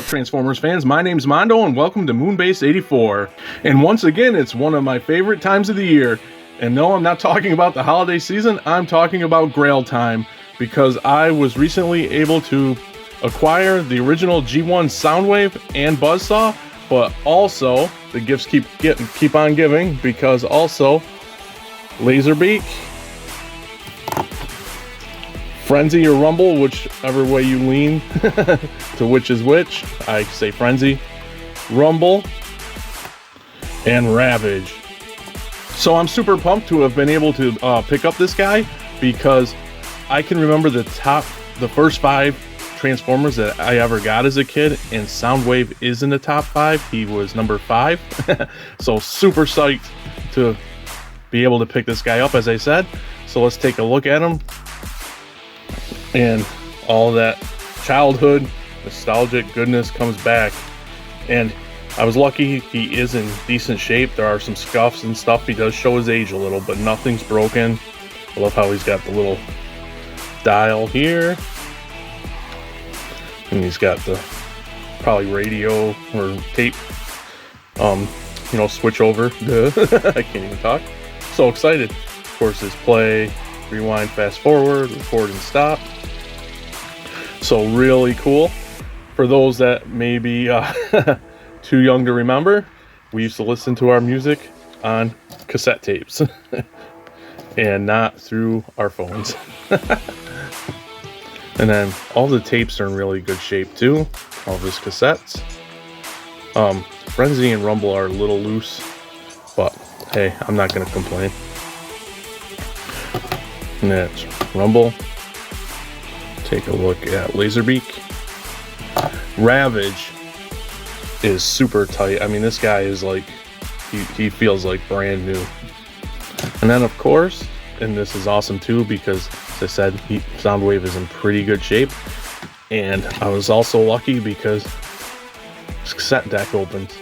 Transformers fans? My name's Mondo and welcome to Moonbase 84. And once again, it's one of my favorite times of the year. And no, I'm not talking about the holiday season, I'm talking about Grail Time, because I was recently able to acquire the original G1 Soundwave and Buzzsaw, but also the gifts keep on giving, because also Laserbeak, Frenzy or Rumble, whichever way you lean to which is which. I say Frenzy, Rumble, and Ravage. So I'm super pumped to have been able to pick up this guy, because I can remember the first 5 Transformers that I ever got as a kid, and Soundwave is in the top 5. He was number 5. So super psyched to be able to pick this guy up, as I said. So let's take a look at him. And all that childhood nostalgic goodness comes back. And I was lucky he is in decent shape. There are some scuffs and stuff. He does show his age a little, but nothing's broken. I love how he's got the little dial here. And he's got the probably radio or tape, switch over. I can't even talk. So excited. Of course, his play, rewind, fast forward, record and stop. So really cool. For those that may be too young to remember, we used to listen to our music on cassette tapes and not through our phones. And then all the tapes are in really good shape too. All of his cassettes. Frenzy and Rumble are a little loose, but hey, I'm not gonna complain. And that's Rumble. Take a look at Laserbeak. Ravage is super tight. I mean, this guy is like, he feels like brand new. And then of course, and this is awesome too, because as I said, Soundwave is in pretty good shape. And I was also lucky because his cassette deck opens.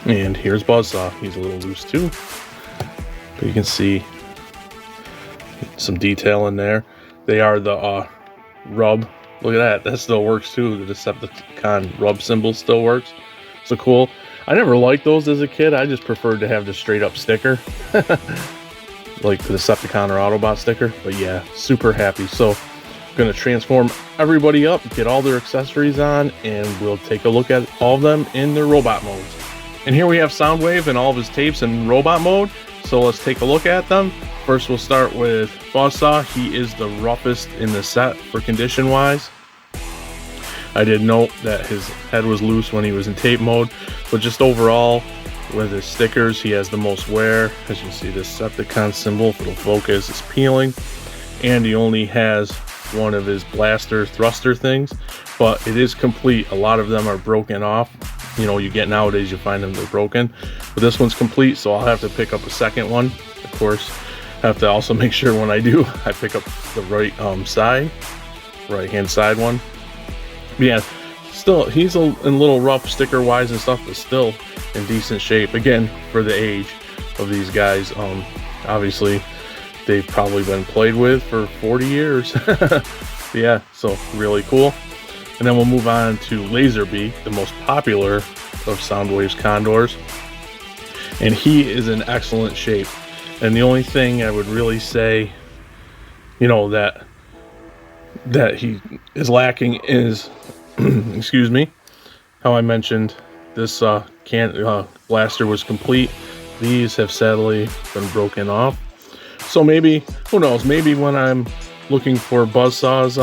And here's Buzzsaw. He's a little loose too, but you can see some detail in there. They are the rub. Look at that still works too. The Decepticon rub symbol still works. So cool. I never liked those as a kid. I just preferred to have the straight up sticker. Like the Decepticon or Autobot sticker. But yeah, super happy. So I'm gonna transform everybody up, get all their accessories on, and we'll take a look at all of them in their robot modes. And here we have Soundwave and all of his tapes in robot mode. So let's take a look at them. First, we'll start with Buzzsaw. He is the roughest in the set for condition wise. I did note that his head was loose when he was in tape mode, but just overall, with his stickers, he has the most wear. As you see, this Decepticon symbol, if it'll focus, is peeling. And he only has one of his blaster thruster things, but it is complete. A lot of them are broken off. You know, you get nowadays, you find them, they're broken. But this one's complete, so I'll have to pick up a second one. Of course, have to also make sure when I do, I pick up the right hand side one. But yeah, still, he's in a little rough sticker wise and stuff, but still in decent shape. Again, for the age of these guys, obviously they've probably been played with for 40 years. Yeah, so really cool. And then we'll move on to Laserbeak, the most popular of Soundwave's Condors. And he is in excellent shape. And the only thing I would really say, that he is lacking is, excuse me, how I mentioned this blaster was complete. These have sadly been broken off. So maybe, who knows, maybe when I'm looking for Buzzsaw's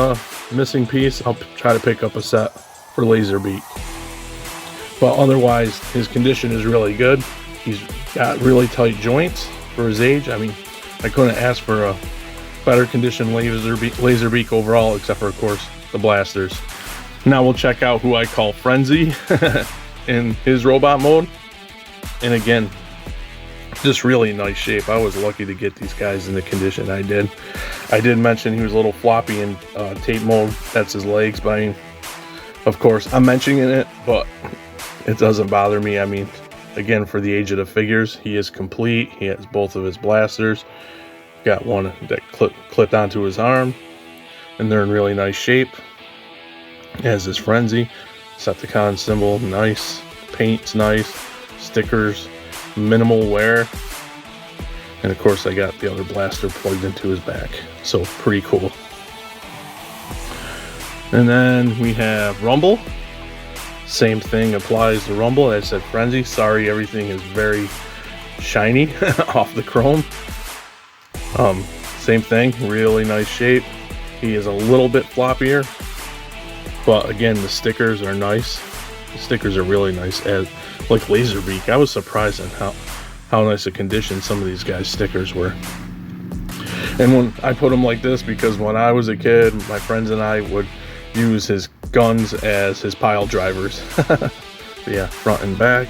missing piece, I'll try to pick up a set for Laserbeak. But otherwise, his condition is really good. He's got really tight joints for his age. I mean, I couldn't ask for a better condition Laserbeak overall, except for, of course, the blasters. Now we'll check out who I call Frenzy in his robot mode. And again, just really nice shape. I was lucky to get these guys in the condition I did. I did mention he was a little floppy in tape mode. That's his legs, but I mean, of course, I'm mentioning it, but it doesn't bother me. I mean, again, for the age of the figures, he is complete. He has both of his blasters. Got one that clipped onto his arm, and they're in really nice shape. As his Frenzy, Decepticon symbol, nice. Paint's nice. Stickers, minimal wear. And of course I got the other blaster plugged into his back. So pretty cool. And then we have Rumble. Same thing applies to Rumble. I said Frenzy. Sorry, everything is very shiny off the chrome. Same thing, really nice shape. He is a little bit floppier, but again, the stickers are nice. The stickers are really nice, as like Laserbeak. I was surprised at how nice a condition some of these guys' stickers were. And when I put them like this, because when I was a kid, my friends and I would use his guns as his pile drivers. Yeah, front and back.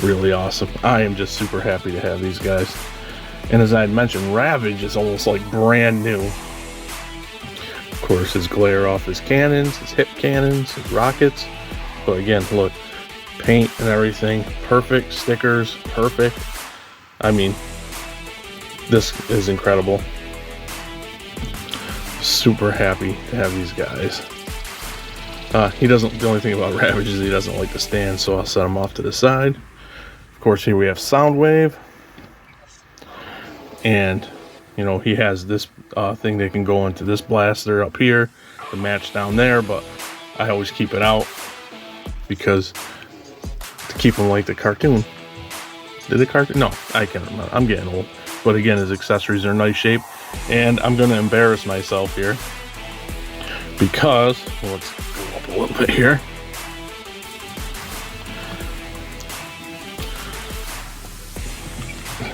Really awesome. I am just super happy to have these guys. And as I had mentioned, Ravage is almost like brand new. Of course, his glare off his cannons, his hip cannons, his rockets. But again, look, paint and everything, perfect. Stickers, perfect. I mean, this is incredible. Super happy to have these guys. The only thing about Ravage is he doesn't like to stand, so I'll set him off to the side. Of course, here we have Soundwave. And, you know, he has this thing that can go into this blaster up here, the match down there, but I always keep it out because to keep him like the cartoon. Did the cartoon? No, I can't remember. I'm getting old. But again, his accessories are nice shape. And I'm going to embarrass myself here because, well, let's go up a little bit here.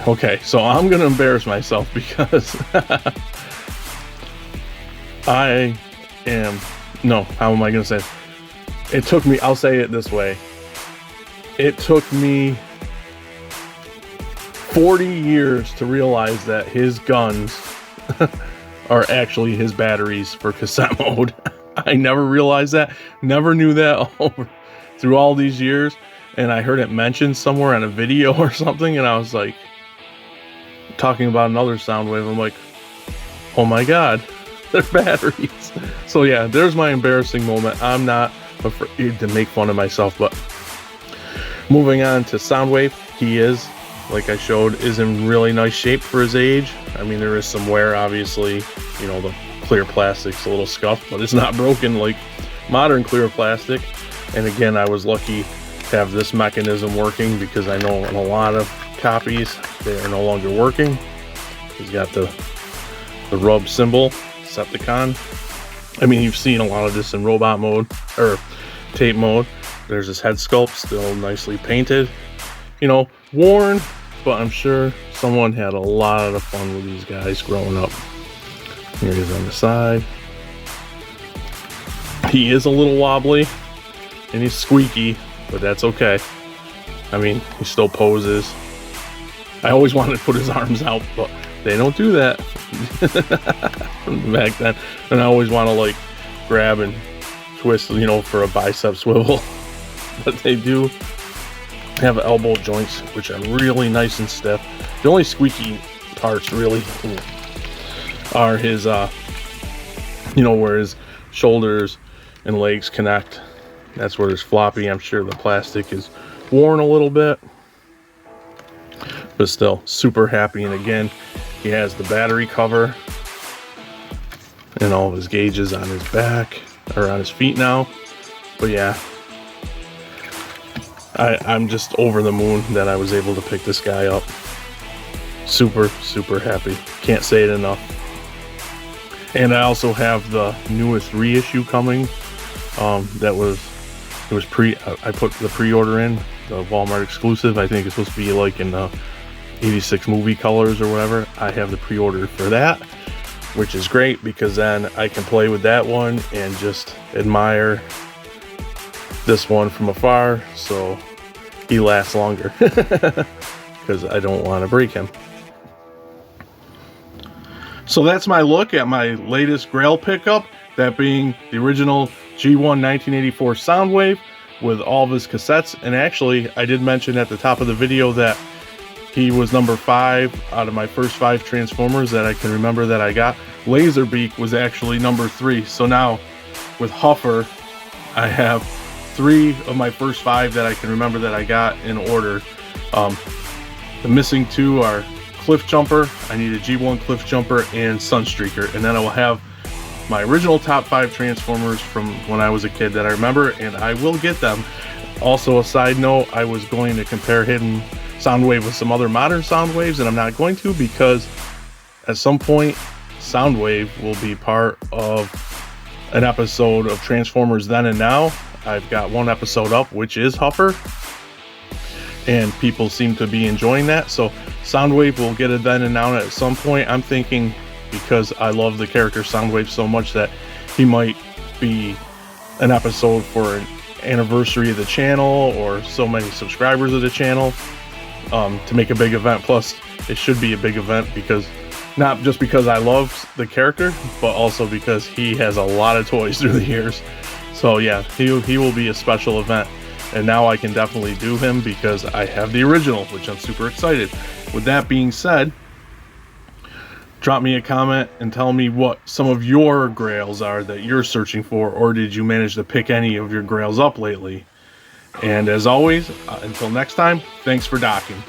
Okay, so I'm going to embarrass myself because how am I going to say it? It took me, I'll say it this way. It took me 40 years to realize that his guns are actually his batteries for cassette mode. I never realized that, never knew that through all these years. And I heard it mentioned somewhere on a video or something, and I was like, talking about another Soundwave, I'm like, oh my god, they're batteries. So yeah, there's my embarrassing moment. I'm not afraid to make fun of myself. But moving on to Soundwave, he is, like I showed, is in really nice shape for his age. I mean, there is some wear, obviously. You know, the clear plastic's a little scuffed, but it's not broken like modern clear plastic. And again, I was lucky to have this mechanism working, because I know in a lot of copies they are no longer working. He's got the rub symbol, Decepticon. I mean, you've seen a lot of this in robot mode or tape mode. There's his head sculpt, still nicely painted. You know, worn, but I'm sure someone had a lot of fun with these guys growing up. Here he is on the side. He is a little wobbly and he's squeaky, but that's okay. I mean, he still poses. I always wanted to put his arms out, but they don't do that back then. And I always want to like grab and twist, you know, for a bicep swivel. But they do have elbow joints, which are really nice and stiff. The only squeaky parts really are his, you know, where his shoulders and legs connect. That's where there's floppy. I'm sure the plastic is worn a little bit, but still super happy. And again, he has the battery cover and all of his gauges on his back, or on his feet now. But yeah, I'm just over the moon that I was able to pick this guy up. Super, super happy. Can't say it enough. And I also have the newest reissue coming. I put the pre-order in, the Walmart exclusive. I think it's supposed to be like in the 86 movie colors or whatever. I have the pre-order for that, which is great because then I can play with that one and just admire this one from afar, so he lasts longer because I don't want to break him. So that's my look at my latest Grail pickup, that being the original G1 1984 Soundwave with all of his cassettes. And actually, I did mention at the top of the video that he was number 5 out of my first 5 Transformers that I can remember that I got. Laserbeak was actually number 3. So now with Huffer I have 3 of my first 5 that I can remember that I got in order. The missing 2 are Cliff Jumper. I need a G1 Cliff Jumper and Sunstreaker, and then I will have my original top 5 Transformers from when I was a kid that I remember, and I will get them. Also, a side note, I was going to compare Hidden Soundwave with some other modern Soundwaves, and I'm not going to, because at some point Soundwave will be part of an episode of Transformers Then and Now. I've got 1 episode up, which is Huffer, and people seem to be enjoying that, so Soundwave will get a Then and Now at some point. I'm thinking, because I love the character Soundwave so much, that he might be an episode for an anniversary of the channel, or so many subscribers of the channel, to make a big event. Plus, it should be a big event, because not just because I love the character, but also because he has a lot of toys through the years. So yeah, he will be a special event, and now I can definitely do him because I have the original, which I'm super excited. With that being said, drop me a comment and tell me what some of your grails are that you're searching for, or did you manage to pick any of your grails up lately? And as always, until next time, thanks for docking.